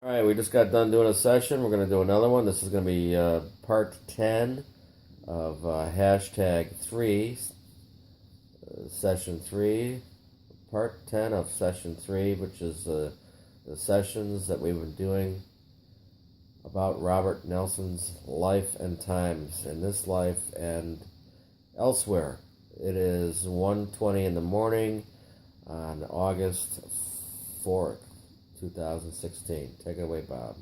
All right, we just got done doing a session. We're going to do another one. This is going to be part 10 of hashtag 3, session 3, part 10 of session 3, which is the sessions that we've been doing about Robert Nelson's life and times in this life and elsewhere. It is 1:20 in the morning on August 4th. 2016. Take it away, Bob.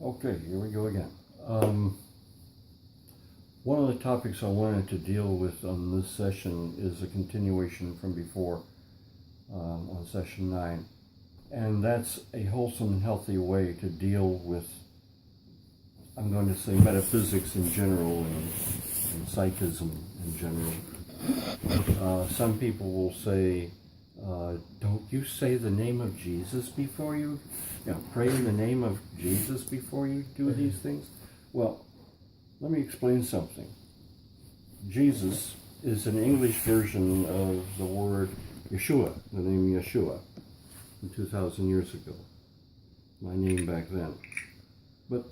Okay, here we go again. One of the topics I wanted to deal with on this session is a continuation from before on session 9. And that's a wholesome and healthy way to deal with, I'm going to say, metaphysics in general and psychism in general. Some people will say, don't you say the name of Jesus before you pray in the name of Jesus before you do these things? Well, let me explain something. Jesus is an English version of the word Yeshua, the name Yeshua, from 2,000 years ago, my name back then. But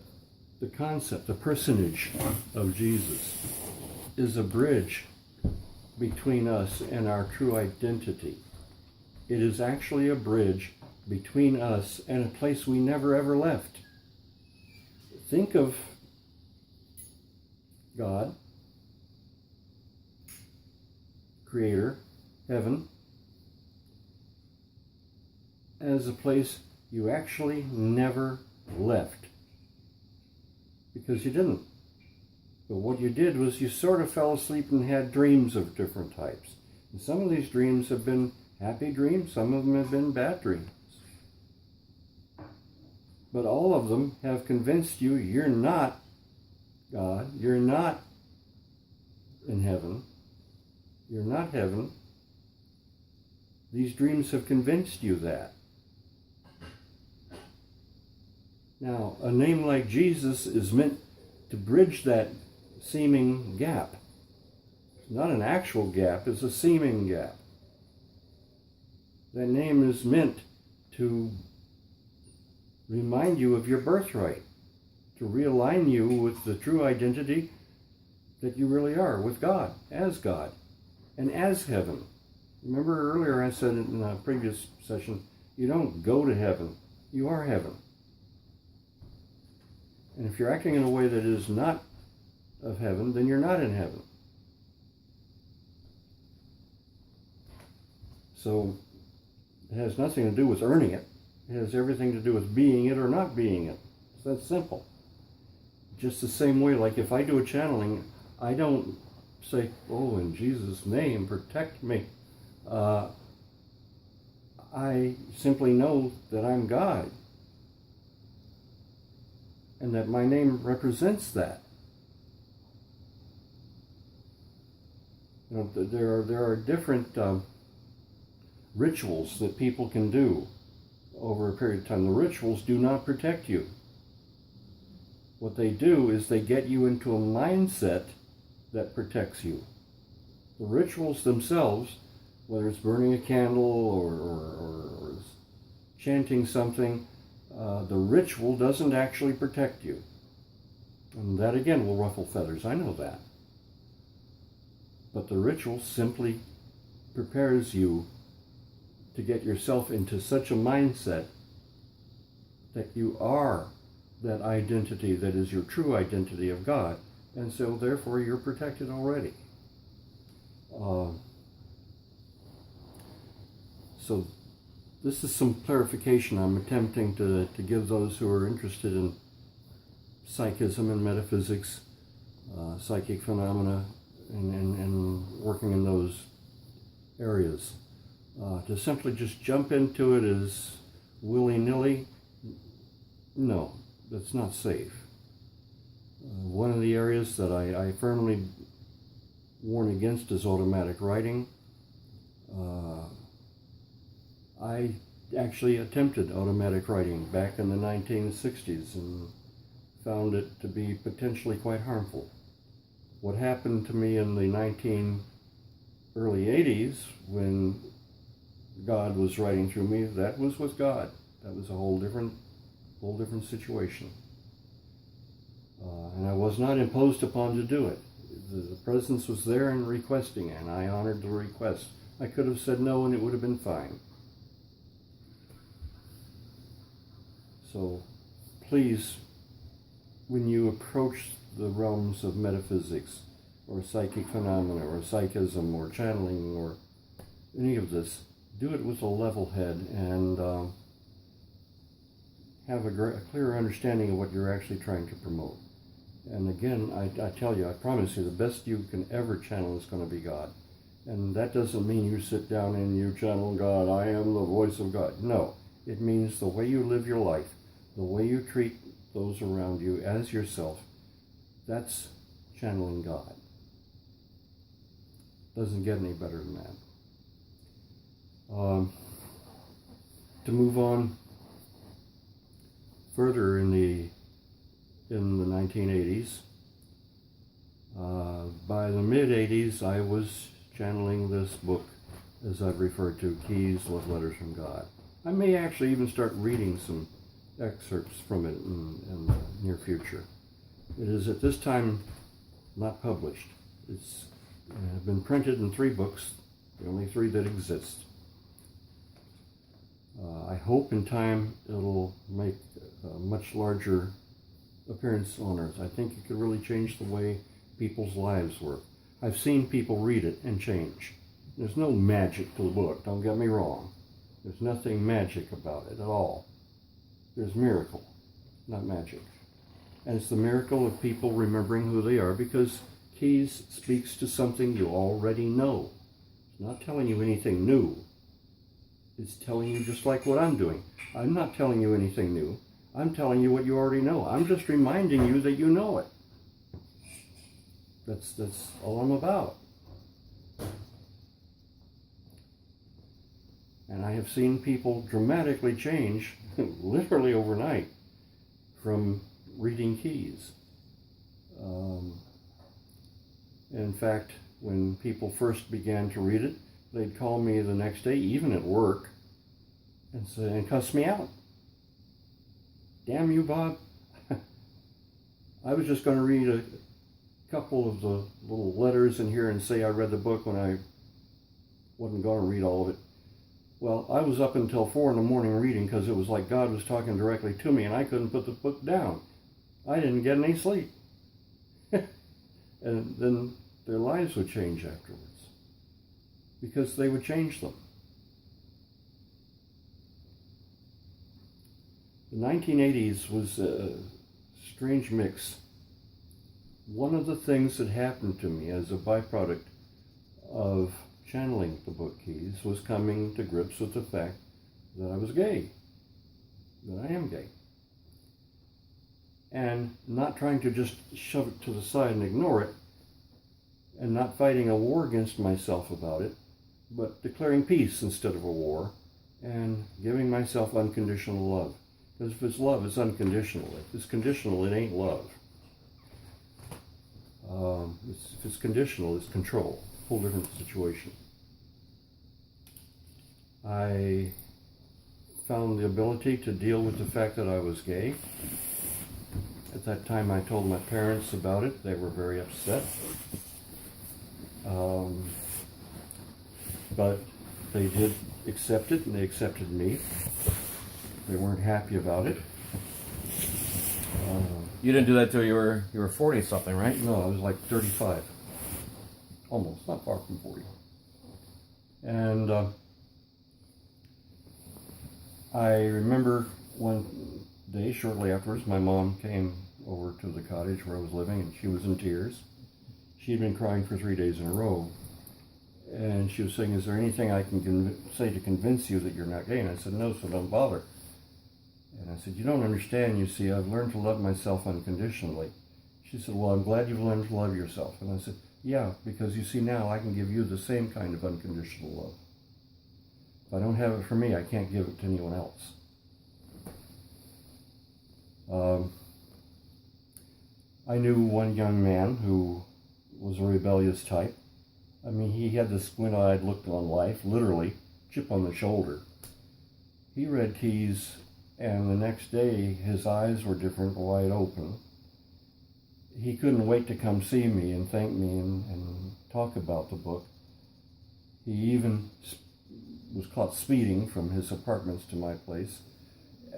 the concept, the personage of Jesus is a bridge between us and our true identity. It is actually a bridge between us and a place we never ever left. Think of God, Creator, heaven, as a place you actually never left. Because you didn't. But what you did was you sort of fell asleep and had dreams of different types. And some of these dreams have been happy dreams, some of them have been bad dreams. But all of them have convinced you you're not God, you're not in heaven, you're not heaven. These dreams have convinced you that. Now, a name like Jesus is meant to bridge that seeming gap. It's not an actual gap, it's a seeming gap. That name is meant to remind you of your birthright, to realign you with the true identity that you really are, with God, and as heaven. Remember earlier I said in a previous session, you don't go to heaven, you are heaven. And if you're acting in a way that is not of heaven, then you're not in heaven. So it has nothing to do with earning it. It has everything to do with being it or not being it. It's that simple. Just the same way, like if I do a channeling, I don't say, oh, in Jesus' name, protect me. I simply know that I'm God. And that my name represents that. You know, there are different rituals that people can do over a period of time. The rituals do not protect you. What they do is they get you into a mindset that protects you. The rituals themselves, whether it's burning a candle or chanting something, the ritual doesn't actually protect you. And that again will ruffle feathers, I know that. But the ritual simply prepares you to get yourself into such a mindset that you are that identity that is your true identity of God, and so therefore you're protected already. So this is some clarification I'm attempting to give those who are interested in psychism and metaphysics, psychic phenomena, and working in those areas. To simply just jump into it as willy-nilly, no, that's not safe. One of the areas that I firmly warn against is automatic writing. I actually attempted automatic writing back in the 1960s and found it to be potentially quite harmful. What happened to me in the early 80s when God was writing through me, that was with God. That was a whole different whole different situation. And I was not imposed upon to do it. The presence was there and requesting, and I honored the request. I could have said no and it would have been fine. So please, when you approach the realms of metaphysics or psychic phenomena or psychism or channeling or any of this, do it with a level head and have a clearer understanding of what you're actually trying to promote. And again, I tell you, I promise you, the best you can ever channel is going to be God. And that doesn't mean you sit down and you channel God, I am the voice of God. No, it means the way you live your life, the way you treat those around you as yourself, that's channeling God. Doesn't get any better than that. To move on further in the 1980s, by the mid-80s, I was channeling this book, as I've referred to, Keys, Love Letters from God. I may actually even start reading some excerpts from it in the near future. It is at this time not published. It's been printed in 3 books, the only 3 that exist. I hope in time it'll make a much larger appearance on Earth. I think it could really change the way people's lives work. I've seen people read it and change. There's no magic to the book, don't get me wrong. There's nothing magic about it at all. There's miracle, not magic. And it's the miracle of people remembering who they are, because Keys speaks to something you already know. It's not telling you anything new. It's telling you just like what I'm doing. I'm not telling you anything new. I'm telling you what you already know. I'm just reminding you that you know it. That's all I'm about. And I have seen people dramatically change, literally overnight, from reading Keys. In fact, when people first began to read it, they'd call me the next day, even at work, and cuss me out. Damn you, Bob. I was just going to read a couple of the little letters in here and say I read the book when I wasn't going to read all of it. Well, I was up until 4 in the morning reading because it was like God was talking directly to me and I couldn't put the book down. I didn't get any sleep. And then their lives would change afterwards because they would change them. The 1980s was a strange mix. One of the things that happened to me as a byproduct of channeling the book Keys was coming to grips with the fact that I was gay, that I am gay. And not trying to just shove it to the side and ignore it, and not fighting a war against myself about it, but declaring peace instead of a war, and giving myself unconditional love. Because if it's love, it's unconditional. If it's conditional, it ain't love. If it's conditional, it's control. Whole different situation. I found the ability to deal with the fact that I was gay. At that time, I told my parents about it. They were very upset. But they did accept it, and they accepted me. They weren't happy about it. You didn't do that till you were 40 something, right? No, I was like 35. Almost, not far from 40. And I remember one day, shortly afterwards, my mom came over to the cottage where I was living, and she was in tears. She had been crying for 3 days in a row. And she was saying, is there anything I can say to convince you that you're not gay? And I said, no, so don't bother. And I said, you don't understand, you see, I've learned to love myself unconditionally. She said, well, I'm glad you've learned to love yourself. And I said, yeah, because you see, now I can give you the same kind of unconditional love. If I don't have it for me, I can't give it to anyone else. I knew one young man who was a rebellious type. I mean, he had this squint-eyed look on life, literally, chip on the shoulder. He read Keys And the next day, his eyes were different, wide open. He couldn't wait to come see me and thank me and talk about the book. He even was caught speeding from his apartments to my place,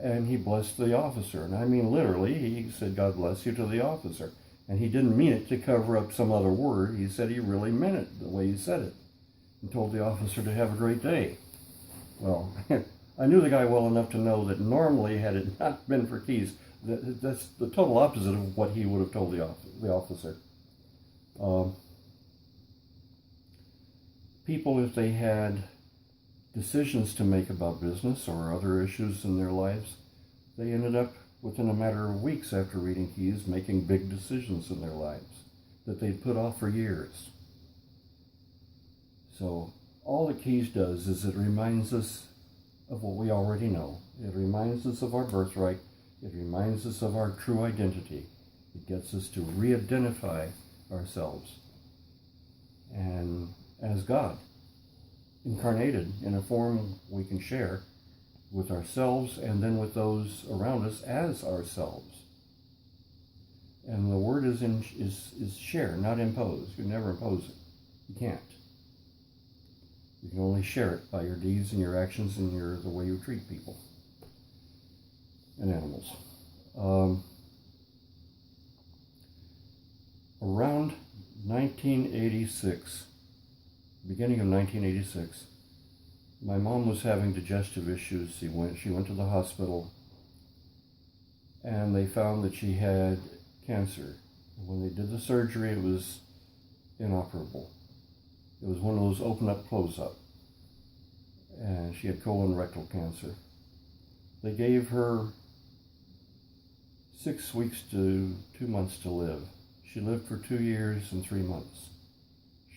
and he blessed the officer. And I mean literally, he said, "God bless you," to the officer. And he didn't mean it to cover up some other word. He said he really meant it the way he said it, and told the officer to have a great day. Well, I knew the guy well enough to know that normally, had it not been for Keys, that's the total opposite of what he would have told the officer. People, if they had decisions to make about business or other issues in their lives, they ended up, within a matter of weeks after reading Keys, making big decisions in their lives that they'd put off for years. So all that Keys does is it reminds us of what we already know. It reminds us of our birthright. It reminds us of our true identity. It gets us to re-identify ourselves and as God, incarnated in a form we can share with ourselves and then with those around us as ourselves. And the word is share, not impose. You never impose it. You can't. You can only share it by your deeds and your actions and the way you treat people and animals. Around 1986, beginning of 1986, my mom was having digestive issues. She went to the hospital, and they found that she had cancer. When they did the surgery, it was inoperable. It was one of those open up, close up. And she had colon rectal cancer. They gave her 6 weeks to 2 months to live. She lived for 2 years and 3 months.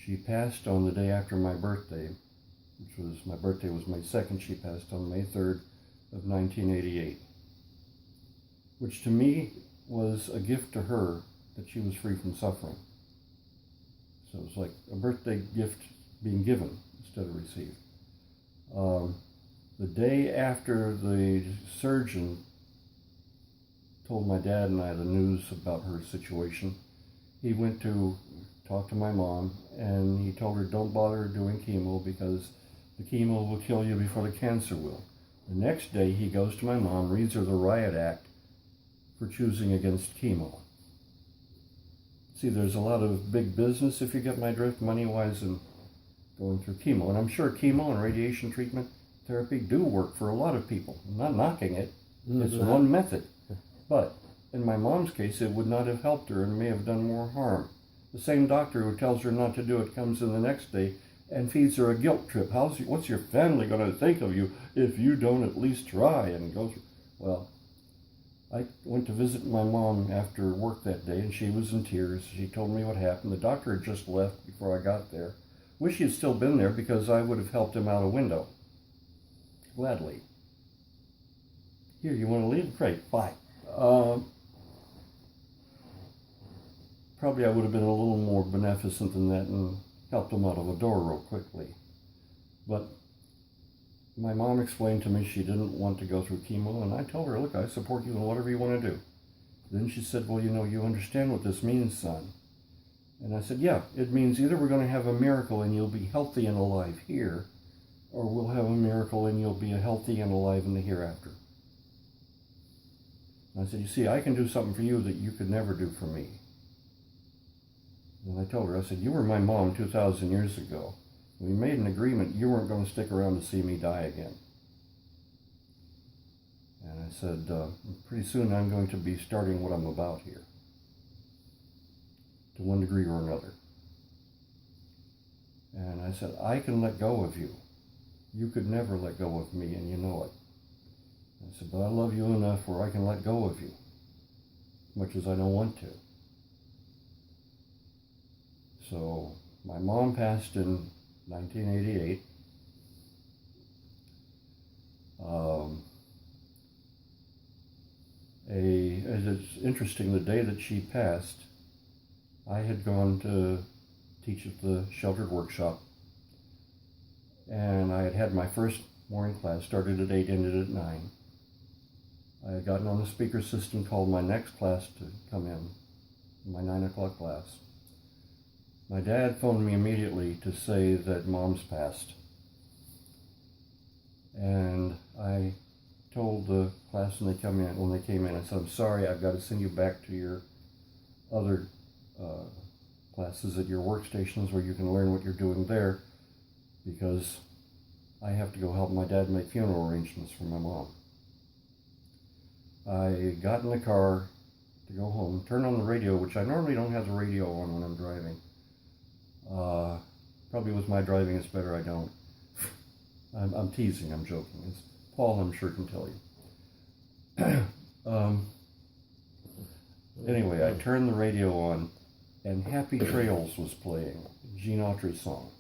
She passed on the day after my birthday, my birthday was May 2nd. She passed on May 3rd of 1988, which to me was a gift to her that she was free from suffering. So it was like a birthday gift being given instead of received. The day after the surgeon told my dad and I the news about her situation, he went to talk to my mom, and he told her, "Don't bother doing chemo because the chemo will kill you before the cancer will." The next day he goes to my mom, reads her the riot act for choosing against chemo. See, there's a lot of big business, if you get my drift, money-wise, in going through chemo. And I'm sure chemo and radiation treatment therapy do work for a lot of people. I'm not knocking it. It's one method. But in my mom's case, it would not have helped her and may have done more harm. The same doctor who tells her not to do it comes in the next day and feeds her a guilt trip. What's your family going to think of you if you don't at least try and go through? Well, I went to visit my mom after work that day, and she was in tears. She told me what happened. The doctor had just left before I got there. Wish he had still been there because I would have helped him out a window. Gladly. Here, you want to leave? Great, bye. Probably I would have been a little more beneficent than that and helped him out of a door real quickly. But my mom explained to me she didn't want to go through chemo, and I told her, "Look, I support you in whatever you want to do." Then she said, "Well, you understand what this means, son." And I said, "Yeah, it means either we're going to have a miracle and you'll be healthy and alive here, or we'll have a miracle and you'll be healthy and alive in the hereafter." And I said, "You see, I can do something for you that you could never do for me." And I told her, I said, "You were my mom 2,000 years ago. We made an agreement you weren't going to stick around to see me die again." And I said, "Pretty soon I'm going to be starting what I'm about here, to one degree or another." And I said, "I can let go of you. You could never let go of me, and you know it." I said, "But I love you enough where I can let go of you, as much as I don't want to." So my mom passed in 1988. It's interesting, the day that she passed, I had gone to teach at the sheltered workshop, and I had my first morning class, started at 8, ended at 9. I had gotten on the speaker system, called my next class to come in, my 9 o'clock class. My dad phoned me immediately to say that Mom's passed. And I told the class when they came in, I said, I'm sorry, I've got to send you back to your other classes at your workstations where you can learn what you're doing there, because I have to go help my dad make funeral arrangements for my mom. I got in the car to go home, turned on the radio, which I normally don't have the radio on when I'm driving. Probably with my driving it's better I don't. I'm teasing, I'm joking. As Paul, I'm sure, can tell you. Anyway, I turned the radio on, and Happy Trails was playing, Gene Autry's song.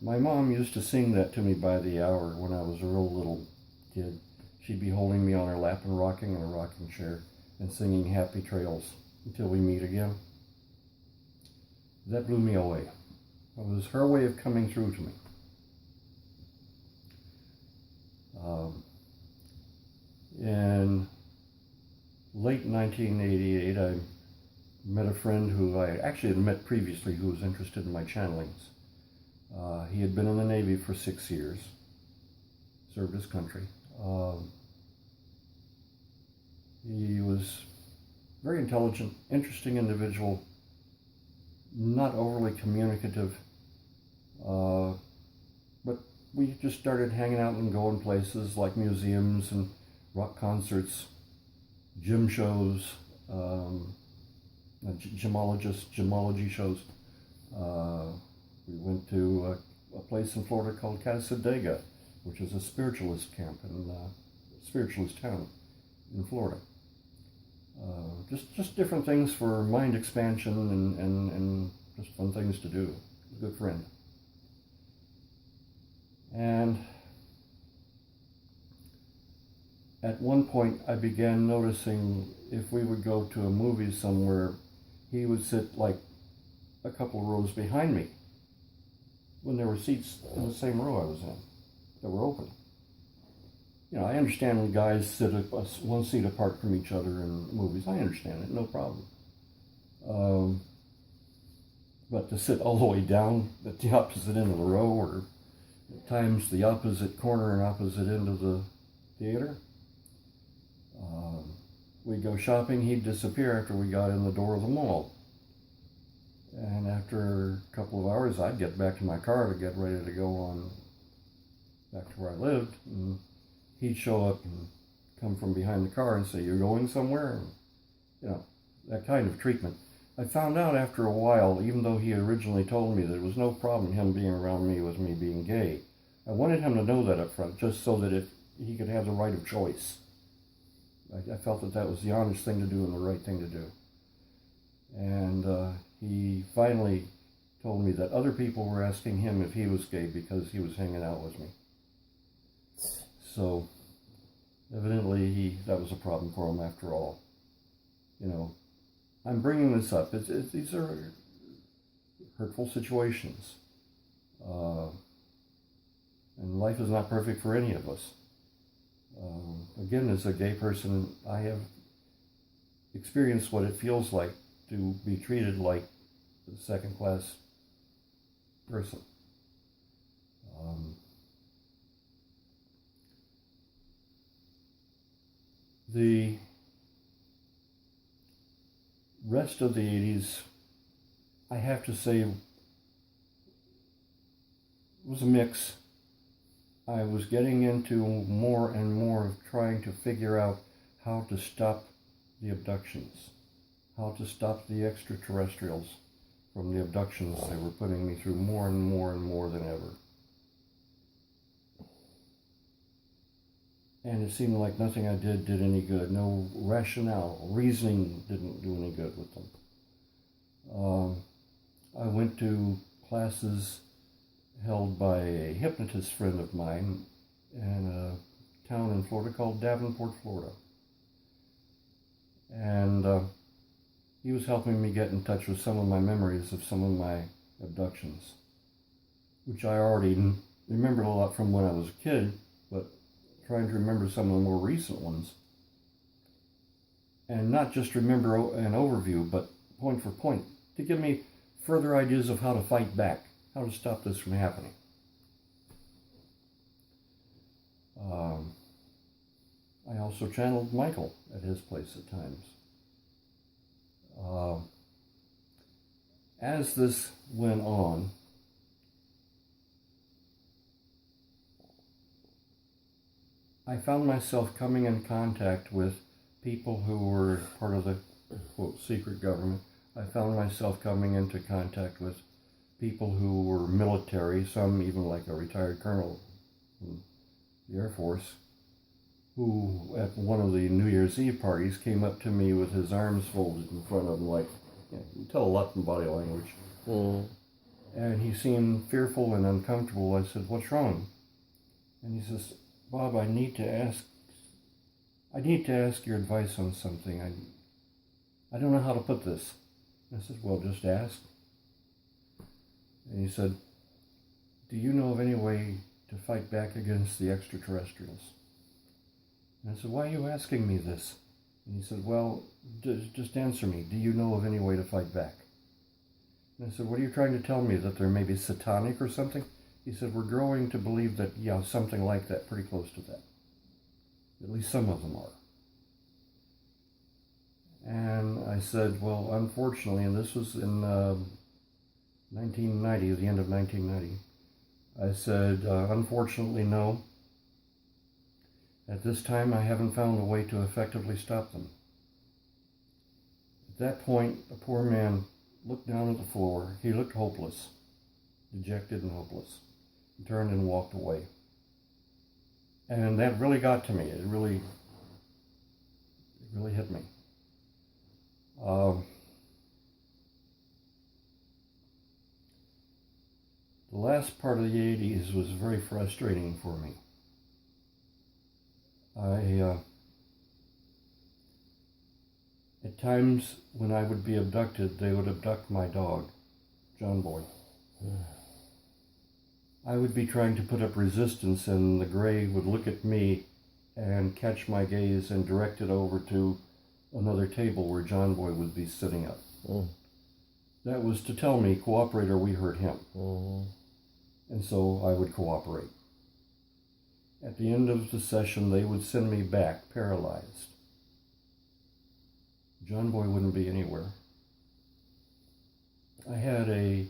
My mom used to sing that to me by the hour when I was a real little kid. She'd be holding me on her lap and rocking in a rocking chair and singing Happy Trails until we meet again. That blew me away. It was her way of coming through to me. In late 1988, I met a friend who I actually had met previously who was interested in my channelings. He had been in the Navy for 6 years, served his country. He was a very intelligent, interesting individual, not overly communicative, but we just started hanging out and going places like museums and rock concerts, gym shows, gemology shows. We went to a place in Florida called Casadega, which is a spiritualist camp and spiritualist town in Florida. Just different things for mind expansion and just fun things to do. A good friend. And at one point I began noticing if we would go to a movie somewhere, he would sit like a couple of rows behind me when there were seats in the same row I was in that were open. You know, I understand when guys sit one seat apart from each other in movies. I understand it, no problem. But to sit all the way down at the opposite end of the row, or at times the opposite corner and opposite end of the theater, we'd go shopping, he'd disappear after we got in the door of the mall. And after a couple of hours, I'd get back to my car to get ready to go on back to where I lived. And he'd show up and come from behind the car and say, "You're going somewhere?" And, you know, that kind of treatment. I found out after a while, even though he originally told me that it was no problem him being around me with me being gay, I wanted him to know that up front, just so that he could have the right of choice. I felt that that was the honest thing to do and the right thing to do. And he finally told me that other people were asking him if he was gay because he was hanging out with me. So evidently that was a problem for him after all. You know, I'm bringing this up. These are hurtful situations. And life is not perfect for any of us. Again, as a gay person, I have experienced what it feels like to be treated like a second-class person. The rest of the 80s, I have to say, was a mix. I was getting into more and more of trying to figure out how to stop the abductions, how to stop the extraterrestrials from the abductions they were putting me through more and more and more than ever. And it seemed like nothing I did any good. No rationale, reasoning didn't do any good with them. I went to classes held by a hypnotist friend of mine in a town in Florida called Davenport, Florida. And he was helping me get in touch with some of my memories of some of my abductions, which I already remembered a lot from when I was a kid, but trying to remember some of the more recent ones and not just remember an overview, but point for point, to give me further ideas of how to fight back, how to stop this from happening. I also channeled Michael at his place at times. As this went on, I found myself coming in contact with people who were part of the, quote, secret government. I found myself coming into contact with people who were military, some even like a retired colonel in the Air Force, who at one of the New Year's Eve parties came up to me with his arms folded in front of him, like, you can tell a lot from body language. And he seemed fearful and uncomfortable. I said, "What's wrong?" And he says, "Bob, I need to ask your advice on something. I don't know how to put this." I said, "Well, just ask." And he said, "Do you know of any way to fight back against the extraterrestrials?" And I said, "Why are you asking me this?" And he said, "Well, just answer me. Do you know of any way to fight back?" And I said, "What are you trying to tell me, that they're maybe satanic or something?" He said, "We're growing to believe that, yeah, something like that, pretty close to that. At least some of them are." And I said, "Well, unfortunately," and this was in 1990, the end of 1990, I said, "Unfortunately, no. At this time, I haven't found a way to effectively stop them." At that point, the poor man looked down at the floor. He looked hopeless, dejected and hopeless. He turned and walked away. And that really got to me. It really hit me. The last part of the 80s was very frustrating for me. At times when I would be abducted, they would abduct my dog, John Boy. I would be trying to put up resistance, and the gray would look at me and catch my gaze and direct it over to another table where John Boy would be sitting up. That was to tell me, "Cooperate or we hurt him." And so I would cooperate. At the end of the session, they would send me back paralyzed. John Boy wouldn't be anywhere. I had a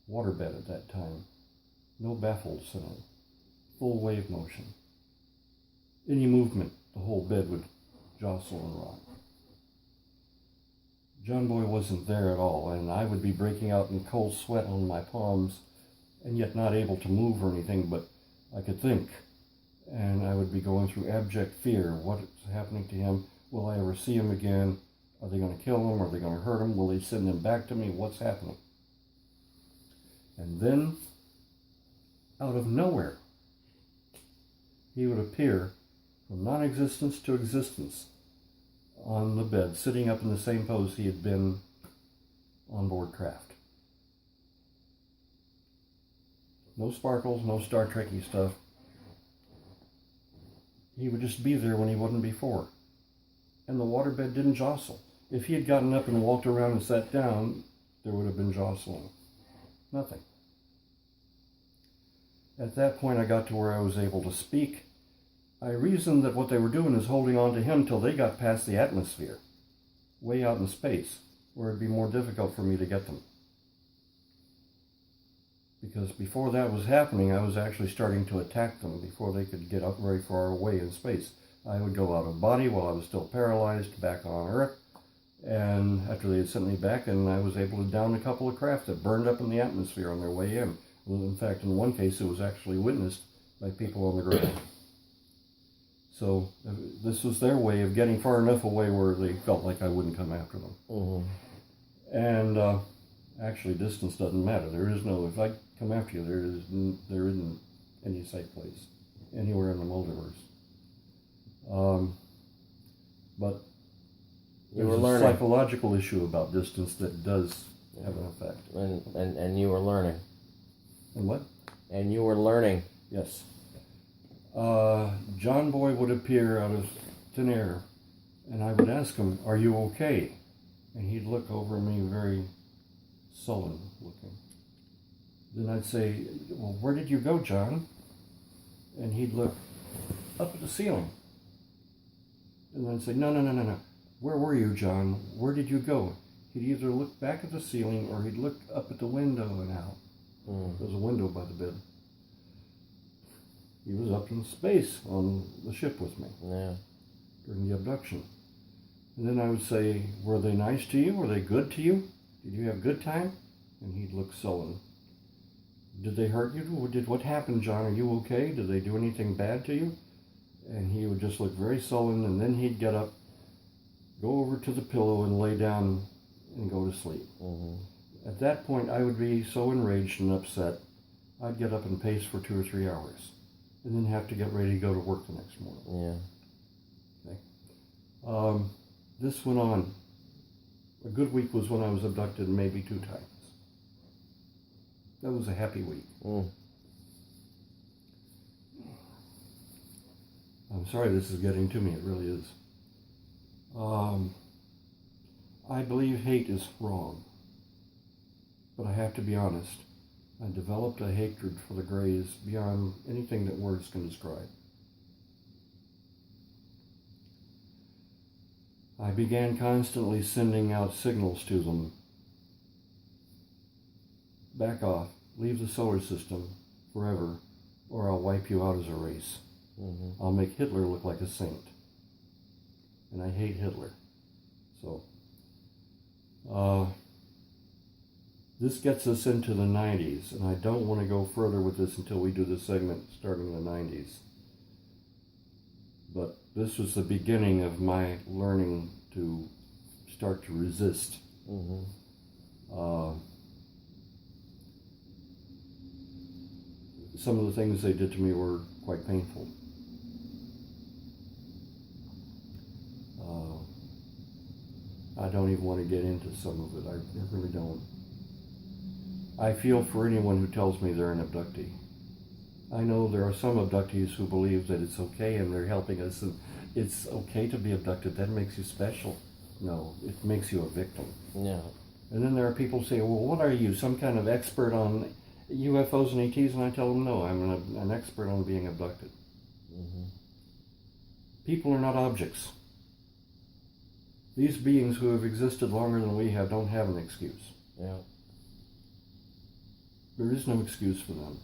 waterbed at that time. No baffles in it. Full wave motion. Any movement, the whole bed would jostle and rock. John Boy wasn't there at all, and I would be breaking out in cold sweat on my palms, and yet not able to move or anything, but I could think. And I would be going through abject fear. What's happening to him? Will I ever see him again? Are they going to kill him? Are they going to hurt him? Will they send him back to me? What's happening? And then, out of nowhere, he would appear from non-existence to existence on the bed, sitting up in the same pose he had been on board craft. No sparkles, no Star Trek-y stuff. He would just be there when he wasn't before. And the waterbed didn't jostle. If he had gotten up and walked around and sat down, there would have been jostling. Nothing. At that point, I got to where I was able to speak. I reasoned that what they were doing is holding on to him till they got past the atmosphere, way out in space, where it'd be more difficult for me to get them. Because before that was happening, I was actually starting to attack them before they could get up very far away in space. I would go out of body while I was still paralyzed back on Earth, and after they had sent me back, and I was able to down a couple of craft that burned up in the atmosphere on their way in. In fact, in one case, it was actually witnessed by people on the ground. So this was their way of getting far enough away where they felt like I wouldn't come after them. And actually, distance doesn't matter. There is no, if I come after you, there isn't any safe place anywhere in the multiverse. But there's a psychological issue about distance that does have an effect. And you were learning. And what? And you were learning. Yes. John Boy would appear out of thin air And I would ask him, "Are you okay?" And he'd look over at me very sullen looking. Then I'd say, "Well, where did you go, John?" And he'd look up at the ceiling. And then I'd say, No. Where were you, John? Where did you go?" He'd either look back at the ceiling or he'd look up at the window and out. There's a window by the bed. He was up in space on the ship with me during the abduction. And then I would say, "Were they nice to you? Were they good to you? Did you have a good time?" And he'd look sullen. "Did they hurt you? What happened, John? Are you okay? Did they do anything bad to you?" And he would just look very sullen, and then he'd get up, go over to the pillow and lay down and go to sleep. At that point, I would be so enraged and upset, I'd get up and pace for 2 or 3 hours, and then have to get ready to go to work the next morning. Okay. This went on. A good week was when I was abducted maybe 2 times. That was a happy week. I'm sorry this is getting to me, it really is. I believe hate is wrong. But I have to be honest. I developed a hatred for the Greys beyond anything that words can describe. I began constantly sending out signals to them. Back off, leave the solar system forever, or I'll wipe you out as a race. I'll make Hitler look like a saint. And I hate Hitler. So, this gets us into the 90s, and I don't want to go further with this until we do the segment starting in the 90s. But this was the beginning of my learning to start to resist. Some of the things they did to me were quite painful. I don't even want to get into some of it. I really don't. I feel for anyone who tells me they're an abductee. I know there are some abductees who believe that it's okay and they're helping us and it's okay to be abducted. That makes you special. No, it makes you a victim. Yeah. And then there are people who say, "Well, what are you, some kind of expert on UFOs and ETs?" And I tell them, no, I'm an expert on being abducted. People are not objects. These beings who have existed longer than we have don't have an excuse. Yeah. There is no excuse for them.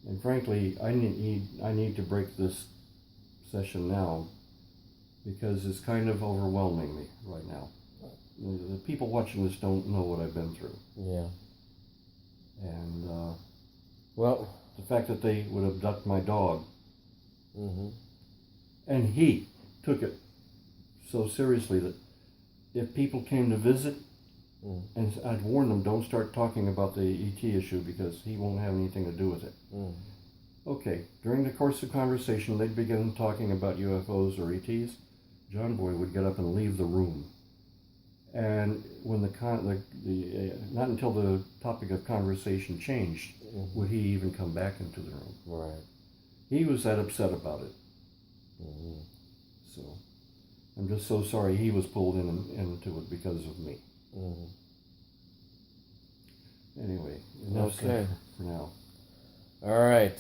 And frankly, I need to break this session now because it's kind of overwhelming me right now. The people watching this don't know what I've been through. Yeah. And well, the fact that they would abduct my dog, and he took it so seriously that if people came to visit, and I'd warn them, don't start talking about the ET issue because he won't have anything to do with it. Okay, during the course of conversation, they'd begin talking about UFOs or ETs. John Boy would get up and leave the room. And when not until the topic of conversation changed would he even come back into the room. Right. He was that upset about it. So I'm just so sorry he was pulled into it because of me. Anyway, enough said for now. All right.